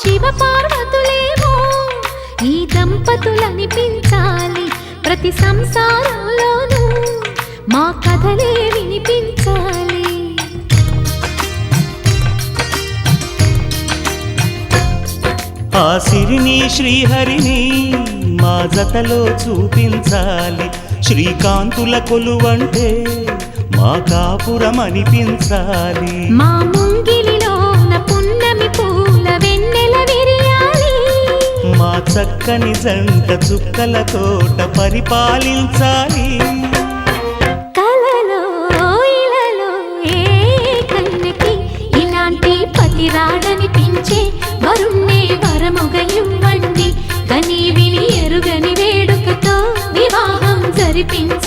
శివ పార్వతులేమో ఈ దంపతులనిపించాలి, ప్రతి సంసారంలోనూ మా కథలే వినిపించాలి. ఆ సిరిని శ్రీహరిని మా జతలో చూపించాలి, శ్రీకాంతుల కొలువంటే మా కాపురం అనిపించాలి. మా ముంగిలిలోన పున్నమి పూల వెన్నెల విరియాలి, మా చక్కని జంట చుక్కల తోట పరిపాలించాలి. కలలో ఇలలో ఏ కన్నెకి ఇలాంటి పతి రాడనిపించే వరుణ్ణే వరముగా ఇవ్వండి, కని విని ఎరుగని వేడుకతో వివాహం జరిపించండి.